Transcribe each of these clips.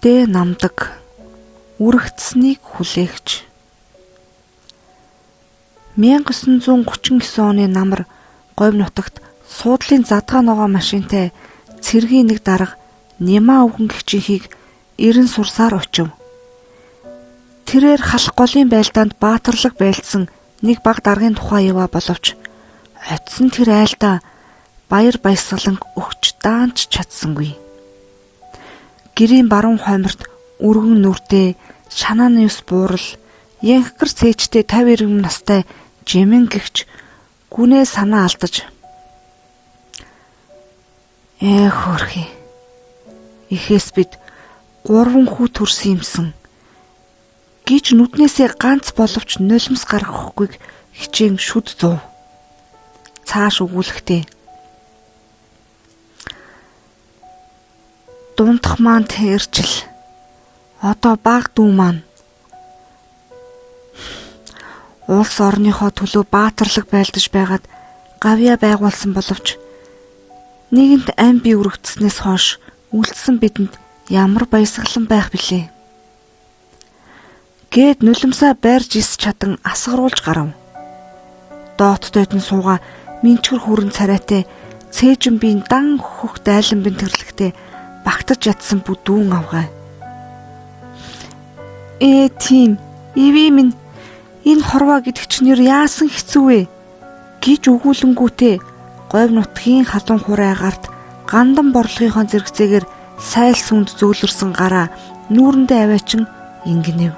Дэ намдаг үрэгдсэнийг хүлээгч. 1939 оны намар Говь нутагт суудлын задгаа ногоо машинтай цэргийн нэг дарга Нямаа өвгөн гэгчийнхийг эрен сурсаар очив. Тэрээр халах голын байлдаанд баатарлаг байлдсан нэг баг даргын тухай яваа боловч очсон тэр айлдаа баяр баясгалан өгч даанч чадсангүй. Гэрийн баруун хойморт өргөн нүртэй шанааны ус буурал янхгэр цээжтэй 50 иргэм настай жимэн гэгч гүнээ санаа алдаж хөрхи ихээс бид 3 хүү төрсөн юмсан гэж нүднээсээ ганц боловч нулимс гаргахгүйг хичээн шүд зов. Цааш өгүүлэхдээ дундах маань тэрчл одоо баг дүү маань улс орныхоо төлөө баатарлаг байлдаж байгаад гавьяа байгуулсан боловч нэгэнт ам бие үрэгдснээс хойш үлдсэн бидэнд ямар баясгалан байх билээ. Гээд нулимсаа байрж ис чадан асгаруулж гарав. Доот дойд нь сууга минчгэр хүрэн царайтай цээжин биен дан хөх дайлан бин тэрлэгтэй багтаж ядсан бүдүүн авгай. Тийм, иви минь энэ хорвоо гэдэг чинь яасан хэцүү вэ гэж өгүүлэнгүүтээ Говь нутгийн халуун хурай гарт гандан борлогынхон зэрэгцээгээр сайл сүнд зөөлрсөн гараа нүүрэндээ аваачин ингэнэв.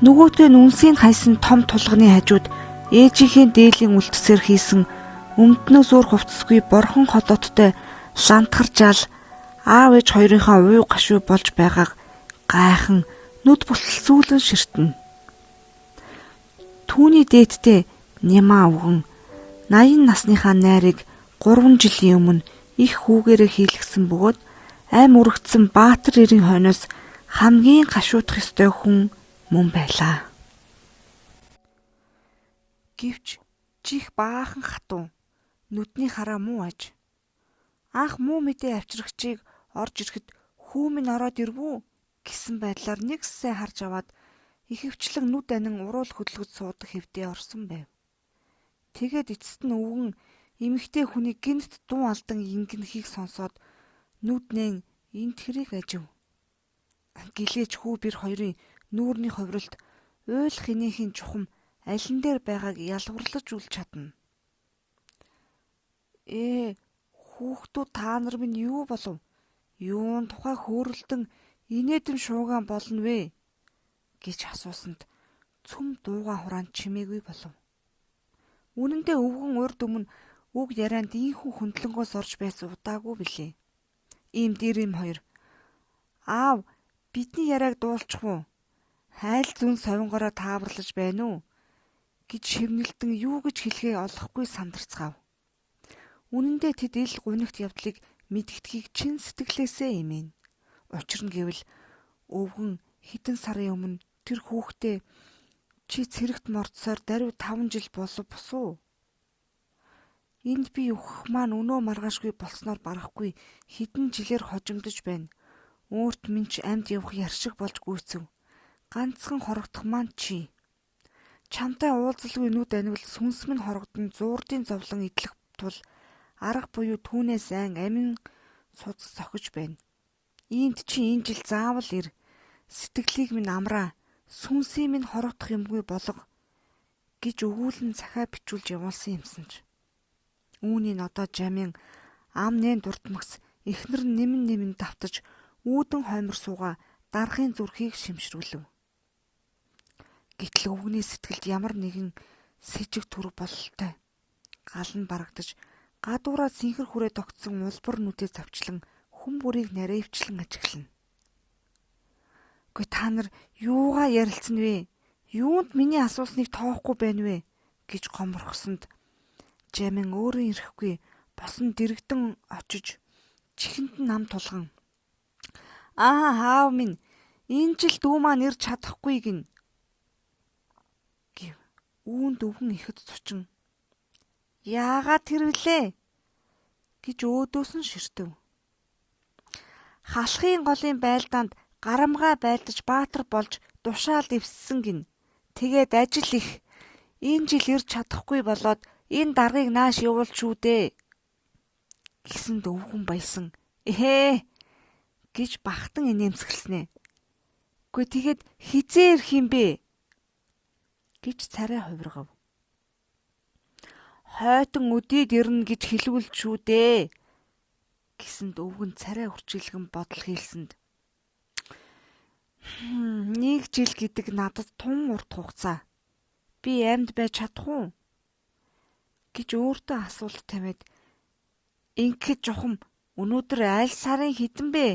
Нөгөөдгөө нүнсийн хайсан том тулганы хажууд ээжийнхээ дээлийн үлдсээр хийсэн өмднөөс өөр хувцасгүй борхон холооттой лантгар жаал аав ээж хоёрынхаа уу гашуу болж байгааг гайхан нүд бүлтэлцүүлэн ширтэнэ. Түүний дээдтэй Нямаа өвгөн 80 насныхаа найрыг 3 жилийн өмнө их хүүгээрээ хийлгсэн бөгөөд ам үрэгдсэн Баатар эрийн хойноос хамгийн гашуудах ёстой хүн мөн байлаа. Гэвч чих баахан хатуу нүдний хараа муу аж. Анх муу мэдээ авчрагчийг орж ирэхэд хүү минь ороод ирвүү гэсэн байдлаар нэгсээ харж аваад ихэвчлэн нүд анин уруул хөдөлгөж суудаг хэвдээ орсон байв. Тэгээд эцэст нь өвгөн эмэгтэй хүний гинт дуу алдан ингэнхийг сонсоод нүднэн энэ тэрийг ажив. Гэлээч хүү бэр хоёрын нүүрний ховролт уйл хинийхийн чухам алин дээр байгааг ялварлаж үл чадна. Хүүхдүүд та нар минь юу болов? Юун тухай хөөрөлдөн инээдэм шуугаан болно вэ? Гэж асуусанд цөм дууга хураан чимээгүй болов. Үнэн дээр өвгөн урд өмнө үг ярианд ийхүү хөндлөнгөөс орж байсан удаагүй билээ. Ийм дэр юм хоёр. Аав, бидний яриаг дуулчих уу? Хайл зүн совингороо тааварлаж байна уу? Гэж шивнэлдэн юу гэж хэлэхээ олохгүй сандарцгаав. Үнэн дээр тэд ил гунигт явдлыг мэдгэдгийг чин сэтгэлээсээ эмээн. Учир нь гэвэл өвгөн хэдэн сарын өмнө тэр хүүхдээ чи цэрэгт мордсоор даруй 5 жил болов босуу. Энд би өгөх маань өнөө маргаашгүй болсноор барахгүй хэдэн жилээр хожимдож байна. Өөрт минь ч амьд явах яршиг болж гүйцэв. Ганцхан хорогдох маань чи. Чамтай уулзалгүй нүд анивал сүнс минь хорогдсон зуурдын зовлон идэх тул арга буюу түүнээс айн амин судас цохиж байна. Иймд чи энэ жил заавал ир. Сэтгэлийг минь амраа. Сүнсийг минь хорогдох юмгүй болго гэж өгүүлэн цахаа бичүүлж явуулсан юмсанч. Үүнийг одоо жамын ам нэн дурдмагс эхнэр нэмэн давтаж үүдэн хоймор сууга дарахын зүрхийг шимшрүүлв. Гэтэл өвгний сэтгэлд ямар нэгэн сэжиг төрөв бололтой. Гал нь барагдаж гадуураа синхэр хүрээ тогтсон улбар нүдээ завчлан хүн бүрийг наривчлан ажиглана. Гүй та нар юугаа ярилцсан вэ? Юунд миний асуусныг тоохгүй байна вэ? Гэж гоморхсонд Жамин өөрөө ирэхгүй босон дэрэгдэн очиж чихэнд нь нам тулган. Аав минь энэ жил дүү маань ирж чадахгүй гин. Гэв. Үүнд өвгөн ихэд цочин. Яагаад тэр вүлээ? гэж өөдөөс нь ширтэв. Халахын голын байлдаанд гарамгаа байлдаж баатар болж душаал дэвссэн гин. Тэгээд ажил их. Энэ жил ирж чадахгүй болоод энэ даргаыг нааш явуул шүү дээ. Гэсэнд өвгөн баясан. Эхээ гэж бахтан инээмсэглэнэ. Гэхдээ тэгэд хизээ ирэх юм бэ? Гэж царай хувиргав. Хойтон өдийд ирнэ гэж хэлвэл шүү дээ. Гэсэнд өвгөн царай хүрчилгэн бодол хийлсэнд. Нэг жил гэдэг надад тун урт хугацаа. Би амьд байж чадах уу? Гэж өөртөө асуулт тавиад ингээд жухам өнөөдөр аль сарын хэдэн бэ?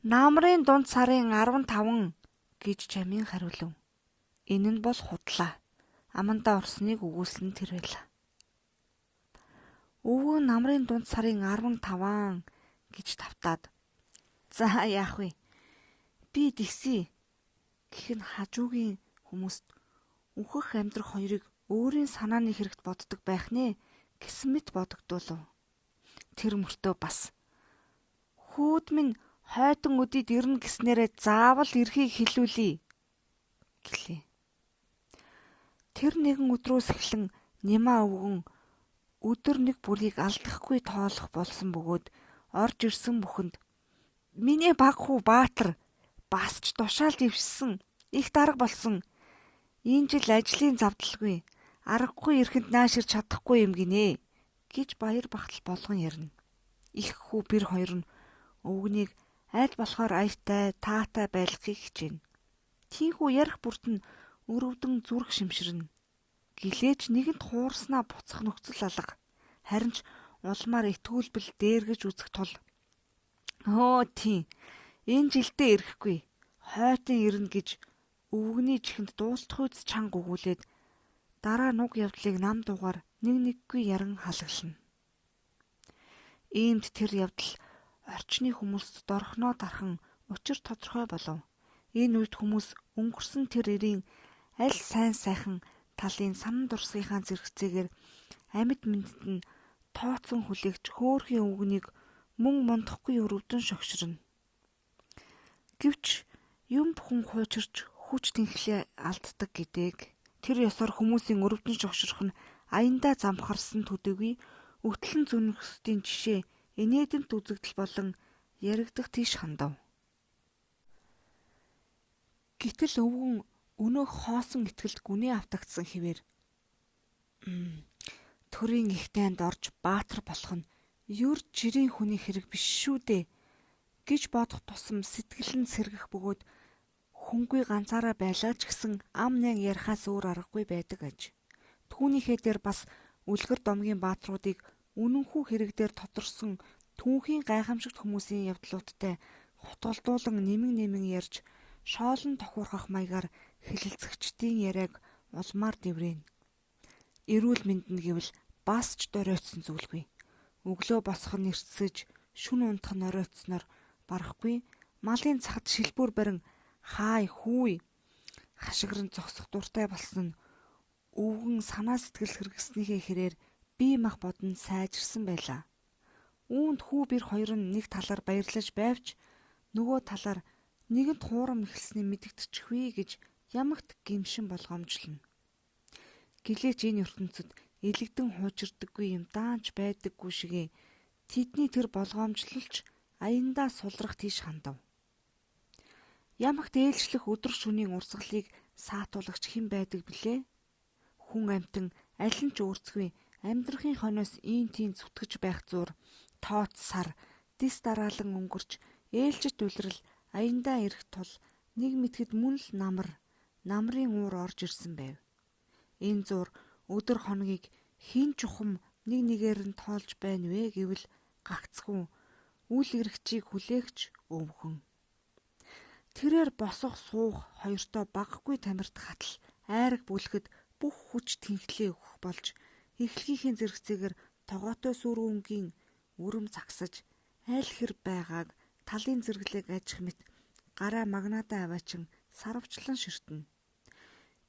Намрын дунд сарын 15 гэж чамин хариулв. Энэ нь бол худлаа. Амандаа орсныг өгүүлсэн тэр байлаа. Өвгөн намрын дунд сарын 15 гэж тавтаад за яах вэ? Би дэгсий гэх нь хажуугийн хүмүүст өнхөх амьдрах хоёрыг өөрийн санааны хэрэгт боддог байх нэ гэсэн мэт бодогдуулв. Тэр мөртөө бас хүүд минь хойтон өдийд ирнэ гэснээрээ заавал эрхийг хэлүүлье гэлээ. Тэр нэгэн өдрөөс эхлэн Нима өвгөн өдөр нэг бүрийг алдахгүй тоолох болсон бөгөөд орж ирсэн бүхэнд миний баг хүү Баатар бас ч тушаал дэвшсэн их дарга болсон. Энэ жил ажлын завдалгүй аргагүй эрхэнд нааш ирч чадахгүй юм гинэ гэж баяр бахтал болгон ярина. Их хүү бэр хоёр нь өвгнийг аль болохоор аятай таатай байлгахыг хичээнэ. Тийхүү ярих бүрт нь өрөвдөн зүрх шимширнэ. Гэлээж нэгэнт хуурснаа буцах нөхцөл алга. Харин ч улмаар итгүүлбэл дээргэж үзэх тул тийм энэ жилдээ ирэхгүй хойтон ирнэ гэж өвгний чихэнд дуустах үйс чанга өгүүлээд дараа нуг явдлыг нам дуугаар нэггүй яран халаглана. Иймд тэр явдал орчны хүмүүст дорхноо дархан учир тодорхой болов. Энэ үед хүмүүс өнгөрсөн тэр эрийн аль сайн сайхан талын санан дурсгийнхаа зэрэгцээгээр амьд мэдд нь тооцсон хүлээгч хөөрхийн өвгнийг мөн мондохгүй өрөвдөн шогширно. Гэвч юм бүхэн хуучирч хүч тэнхлээ алддаг гэдэг. Тэр ёсоор хүмүүсийн өрөвдөн шогширох нь аяндаа замхарсан төдийгүй өгтлэн зүнхсдийн жишээ инээдэмт үзэгдэл болон яригдах тийш хандав. Гэтэл өвгөн өнөөх хоосон итгэлд гүнээ автагдсан хэвээр төрийн их тайнд орж Баатар болох нь юр жирийн хүний хэрэг биш шүү дээ гэж бодох тусам сэтгэл нь сэргэх бөгөөд хүнгүй ганцаараа байлаа ч гэсэн ам нян ярихаас өөр аргагүй байдаг аж. Түүнийхээ дээр бас үлгэр домгийн баатруудыг үнэнхүү хэрэг дээр тодорсон түүхийн гайхамшигт хүмүүсийн явдлуудтай хутгалдуулан нэмэн ярьж шоолон тохуурхах маягаар хэлэлцэгчдийн яриаг улмаар дэврэнэ. Эрүүл мэндэн гэвэл бас ч доройтсон зүйлгүй. Өглөө босох нь эртсэж, шүн унтах нь оройтсноор барахгүй малын цагт шилбүр барин хаай хүй хашгиран зогсох дуртай болсон нь өвгөн санаа сэтгэл хэрэгснийхээ хэрээр бие мах бодон сайжирсан байлаа. Үүнд хүү бэр хоёр нь нэг талаар баярлаж байвч нөгөө талаар нэгэнт хуурам эхэлсний мэдэгдчихвээ гэж ямагт гимшин болгоомжлно. Гэлээч энэ ертөнцид элэгдэн хуучирдаггүй юм даанч байдаггүй шигээ тэдний тэр болгоомжлолч аяндаа сулрах тийш хандав. Ямагт ээлжлэх өдөр шөнийн урсгалыг саатуулагч хэн байдаг блэ? Хүн амтан аль нь ч өөрсгүй амьдрахын хойноос ийн тийм зүтгэж байх зур тооц сар дис дараалан өнгөрч ээлжит улирал аяндаа ирэх тул нэг мэтгэд мөн л намрын уур орж ирсэн байв. Энэ зур өдөр хоногийг хин чухам нэг нэгээр нь тоолж байна вэ гэвэл гагцгүй үл эрэгчийг хүлээгч өвгөн. Тэрээр босох суух хоёртоо баггүй тамирт хатал айраг бүлэхэд бүх хүч тэнхлээ өгөх болж эхлэхийн зэрэгцээгээр тогоотой сүрүүнгийн өрөм загсаж аль хэр байгааг талын зэрэглээг ажих мэт гараа магнадаа аваачин сарвчлан ширтэнэ.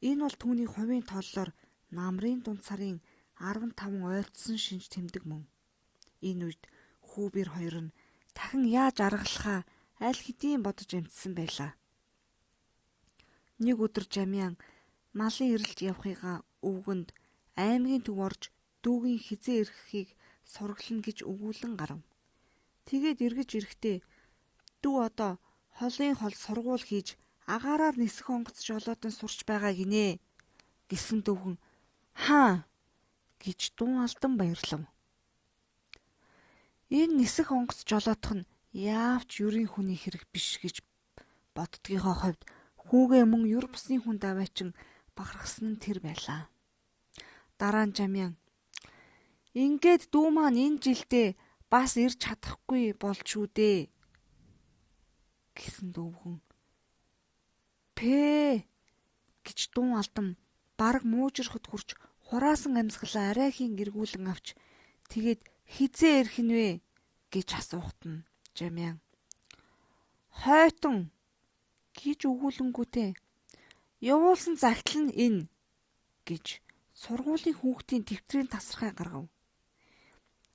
Энэ бол түүний хувийн тооллоор намрын дунд сарын 15 ойлцсон шинж тэмдэг мөн. Энэ үед хүү бэр хоёр нь дахин яаж аргалахаа аль хэдийн бодож амжсан байлаа. Нэг өдөр Жамяан малын ирэлд явахыгаа өвгөнд аймгийн төв орж дүүгийн хизээ ирэхийг сургална гэж өгүүлэн гарав. Тэгээд эргэж ирэхдээ дүү одоо холын хол сургуул хийж агаараар нисэх онгоц жолоодон сурч байгаа гинэ гэсэн дүүхэн хаа гэж дун алдан баярлав. Энэ нисэх онгоц жолоодох нь яавч ерийн хүний хэрэг биш гэж боддгийнхоо хувьд хүүгээ мөн юр бусны хүн даваачин бахархсан нь тэр байлаа. Дараа нь Жамяан ингээд дүү маань энэ жилдээ бас ирж чадахгүй болж шүү дээ гэсэн дүүхэн пэ гэж дун алдан бараг муужрахад хүрч хураасан амьсгалаа арайхийн эргүүлэн авч тэгээд хизээ ирэх нь вэ гэж асуухт нь Жамяан хойтон гэж өгүүлэнгүүтээ явуулсан загтал нь энэ гэж сургуулийн хүүхдийн тэмдгэрийн тасархай гаргав.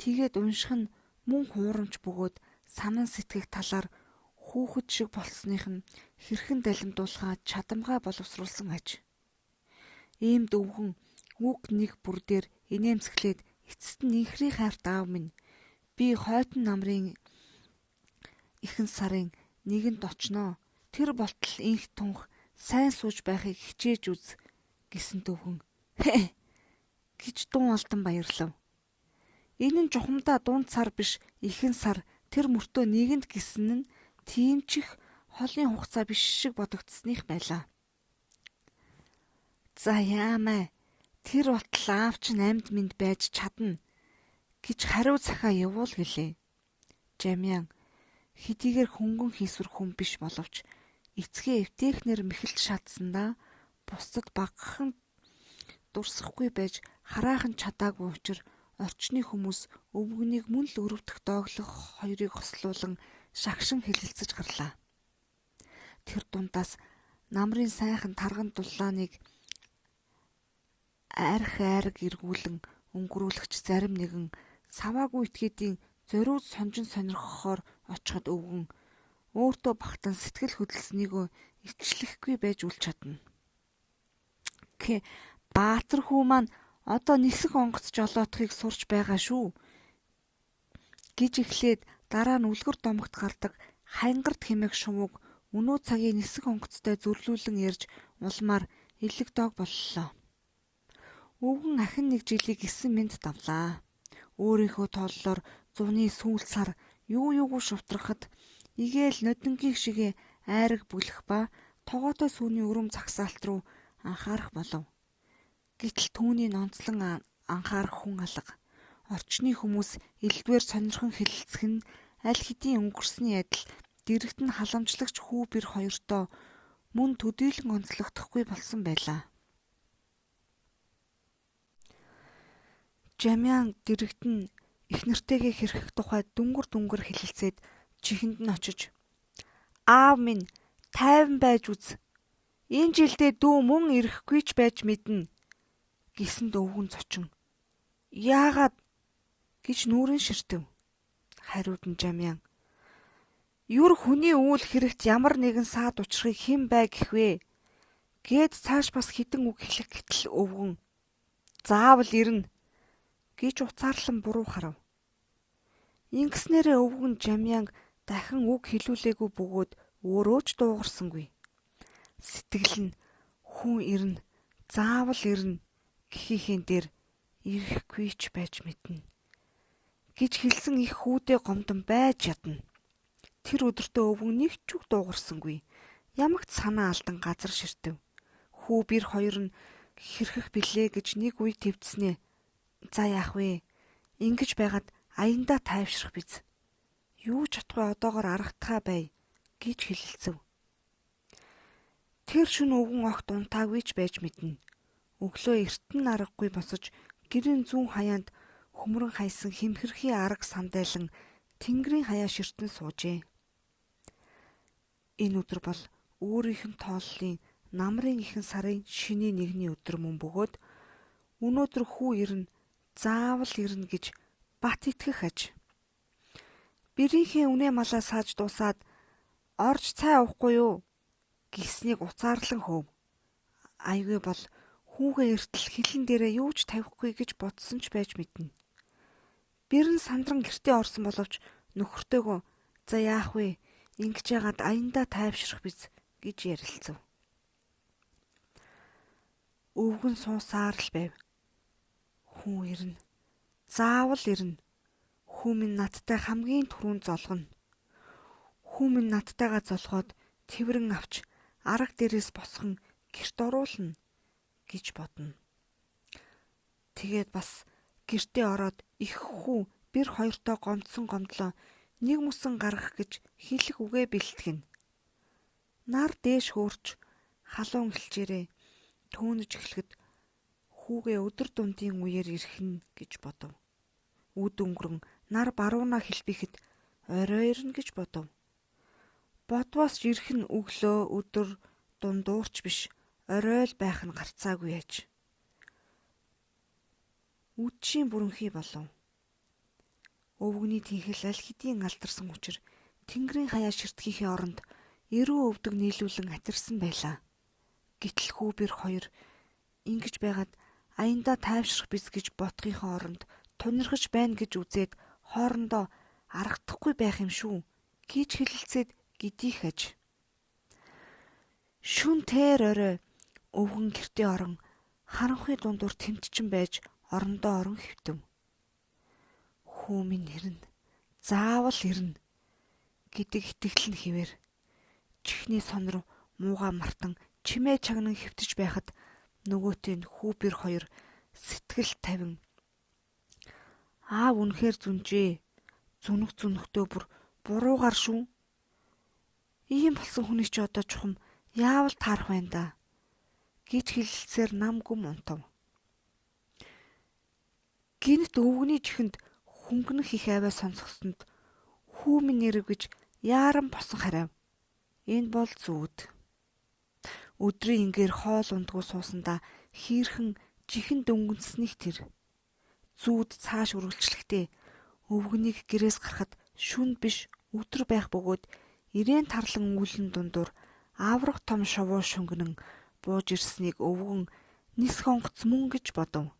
Тэгээд унших нь мөн хуурамч бөгөөд санан сэтгэх талаар хүүхэд шиг болсных нь хэрхэн далимдуулахаа чадамгай боловсруулсан аж. Ийм дөвгөн үг нэг бүр дээр инээмсэглээд эцэст нь инхрийн хайрт аав минь би хойтон намрын ихэнх сарын нэгэнд очноо. Тэр болтол инх тунх сайн сууж байхыг хичээж үз гэсэн дөвгөн гэж дун алдан баярлав. Энэ нь жухамдаа дунд сар биш ихэнх сар тэр мөртөө нэгэнд гэсэн нь тийм ч их холын хугацаа биш шиг бодогдсных байлаа. За яамаа тэр болтол аав чинь амьд мэнд байж чадна гэж хариу цахаа явуул гэлээ. Жамяан хэдийгээр хөнгөн хийсвэр хүн биш боловч эцгээ эвтэхнэр мэхэлж шатсандаа бусдад багахан дурсахгүй байж хараахан чадаагүй учраа орчны хүмүүс өвгөнийг мөн л өрөвдөх дооглох хоёрыг хослуулан шагшин хэлэлцэж гарлаа. Тэр дундаас намрын сайхан тарган дулааныг арх эргүүлэн өнгөрүүлэгч зарим нэгэн саваагүй этгээдийн зориуд сонжин сонирхохоор очиход өвгөн өөртөө багтан сэтгэл хөдлснийгөө ичлэхгүй байж үл чадна. Баатар хүү маань одоо нисэх онгоц жолоодохыг сурч байгаа шүү гэж эхлээд дараа нь үлгэр домогт гардаг хангарт хэмээх шувууг өнөө цагийн нисэх онгоцтой зөрлүүлэн ярьж улмаар элэг дог боллоо. Өвгөн ахин нэг жилийг гисэн мэд давлаа. Өөрийнхөө тооллоор зуны сүүл сар юугүй шувтрахад игээл нодингийн шигээ айраг бүлэх ба тогоотой сүүний өрөм цагсаалт руу анхаарах болов. Гэтэл түүний нонцлон анхаарах хүн алга. Орчны хүмүүс элдвээр сонирхон хэлэлцэх нь аль хэдийн өнгөрсний адил дэрэгт нь халамжлагч хүү бэр хоёртоо мөн төдийлөн онцлогдохгүй болсон байлаа. Жамяан дэрэгт нь их нэртэйгээ хэрхэх тухай дүнгэр хэлэлцээд чихэнд нь очиж аав минь тайван байж үз. Энэ жилдээ дүү мөн ирэхгүй ч байж мэднэ гэсэн дөвгөн цочин. Яагаад гэж нүүрэн ширтэв. Хариуд нь Жамяан юр хүний үйл хэрэгт ямар нэгэн саад учрахыг хэн бай гэх вэ? Гээд цааш бас хідэн үг хэлэх гэтэл өвгөн заавал ирнэ гэж уцаарлан буруу харав. Ингэснээрээ өвгөн Жамяанг дахин үг хэлүүлээгүй бөгөөд өөрөө ч дуугарсангүй. Сэтгэл нь хүн ирнэ, заавал ирнэ гэхийхэн дээр ирэхгүй ч байж мэднэ гэж хэлсэн их хүүдээ гомдон байж ядна. Тэр өдөртөө өвгөн нэг ч үг дуугарсангүй. Ямагт санаа алдан газар ширтэв. Хүү бэр хоёр нь хэрхэх билээ гэж нэг үе твдснээ. За яах вэ? Ингэж байгаад аяндаа тайвшрах биз. Юу ч атгүй одоогоор аргатхаа бай гэж хэлэлцэв. Тэр шөнө өвгөн огт унтаагүй ч байж мэднэ. Өглөө эртэн аргагүй босож гэрийн зүүн хаяанд хөмрөн хайсан хэмхэрхий арга сандайлан тэнгэрийн хаяа ширтэн суужээ. Энэ өдөр бол өөрийнх нь тооллын намрын ихэнх сарын шинийн нэгний өдөр мөн бөгөөд өнөөдөр хүү ирнэ заавал ирнэ гэж бат итгэх аж. Бэрийнхээ үнэ малаа сааж дуусаад орж цай уухгүй юу гэснийг уцаарлан хөөв. Айгүй бол хүүгээ эртэл хилэн дээрээ юу ч тавихгүй гэж бодсон ч байж мэднэ. Бэрн сандран гэртээ орсон боловч нөхөртөөгөө "За яах вэ? Ингэж яагаад аяндаа тайвшрах биз" гэж ярилцав. Өвгөн суусаар л байв. "Хүн ирнэ. Заавал ирнэ. Хүн минь надтай хамгийн түрүүнд золгоно. Хүн минь надтайгаа золгоод тэврэн авч арга дээрээс босгон гэрт оруулна" гэж бодно. Тэгээд бас гэртээ ороод их хүү бэр хоёртоо гомдсон гомдлоо нэг мөсөн гаргах гэж хэлэх үгээ бэлтгэн. Нар дээш хөөрч халуун элчээрээ төөнөж эхлэхэд хүүгээ өдөр дундын үеэр ирхэн гэж бодов. Үд өнгөрөн нар баруунаа хэлбихэд орой ирнэ гэж бодов. Бодвоос ирэх нь өглөө өдөр дундуурч биш орой л байх нь гарцаагүй аж. Үдшийн бүрэнхий болов. Өвгөний тэнхэл аль хэдийн алдарсан учраас тэнгэрийн хаяа ширтгийнхээ оронд эрүү өвдөг нийлүүлэн атирсан байлаа. Гэтэл хүүбэр хоёр ингэж байгаад аяндаа тайвшрах биз гэж бодохын оронд тунирхаж байна гэж үзээд хоорондоо аргадахгүй байх юм шүү гэж хэлэлцээд гидих аж. Шүн тэр орой өвгөн гэртээ орон харанхуй дундуур тэмтчин байж орондоо орон хэвтэв. Хүү минь ирнэ. Заавал ирнэ гэдэг итгэл нь хിവэр. Чихний сон руу муугаа мартан чимээ чагнан хэвтэж байхад нөгөөтөө хүүбэр хоёр сэтгэл тавин "Аав үнэхээр зүнжээ. Зүнхтөө бүр буруугаар шүү. Ийм болсон хүний чи одоо чухам яавал таарах байна да" гэж хэлэлцээр нам гүм унтав. Гинт өвгөний чихэнд хөнгөнөх их аваа сонсгосонд "Хүү минь ирв" гэж яаран босон харав. Энэ бол зүүд. Өдрийн ингээр хоол ундгүй суусандаа хийрхэн жихэн дөнгөнцснийг тэр. Зүүд цааш үргэлжлэхдээ өвгөнийг гэрээс гарахад шүн биш өдөр байх бөгөөд ирээн тарлан үүлэн дундуур аврах том шовуу шөнгөнөн бууж ирснийг өвгөн нисх онгоц мөн гэж бодов.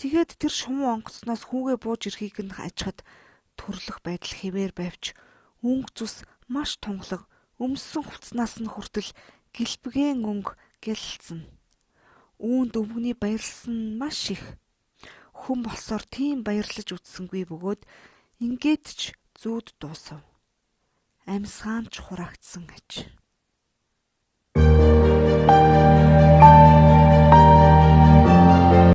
Тэгээд тэр шумуу онгоцноос хүүгээ бууж ирэхийг нь ажихад төрлөх байдал хിവэр байвч өнгө зүс маш тунгалаг өмссөн хувцснаас нь хүртэл гэлбгэн өнгө гялалцсан. Үүнд өвгөний баярлсан маш их. Хүн болсоор тийм баярлаж үтсэнгүй бөгөөд ингээд ч зүүд дуусав. Амьсгаан ч хураагдсан аж.